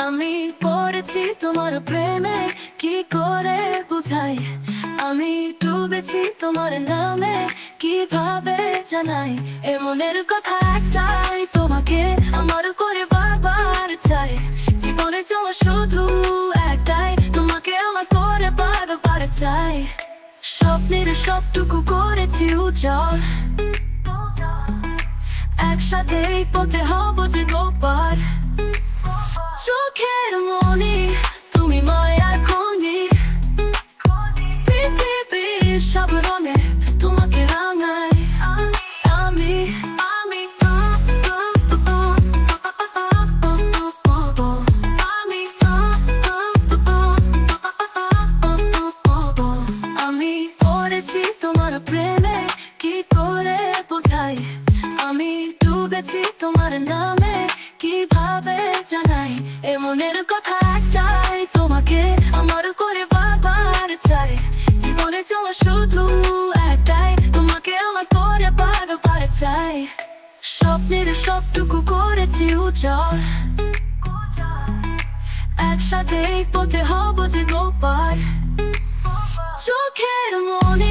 আমি পড়েছি তোমার প্রেমে, কি করে বুঝাই? আমি ডুবেছি তোমার নামে, কিভাবে জানাই? এমনের কথা একটাই, তোমাকে আমার করে বারবার চাই। জীবনে চাওয়া শুধু একটাই, তোমাকে আমার করে বারবার চাই। স্বপ্নের সবটুকু করেছি উজাড়, একসাথে এই পথে হব যে গোপার। চোখের মনি তুমি মায়ার খনি, পৃথিবীর সব রঙে তোমাকে রাঙাই। আমি আমি আমি পড়েছি তোমার প্রেমে, কি করে বোঝাই? আমি ডুবেছি তোমার নামে, কিভাবে জানাই? এমনের কথা একটাই, তোমাকে আমার করে বারবার চাই। জীবনে চাওয়া শুধু একটাই, তোমাকে আমার করে বারবার চাই। স্বপ্নের সবটুকু করেছি উজাড়, একসাথে এই পথে হব যে গোপার। চোখের মনি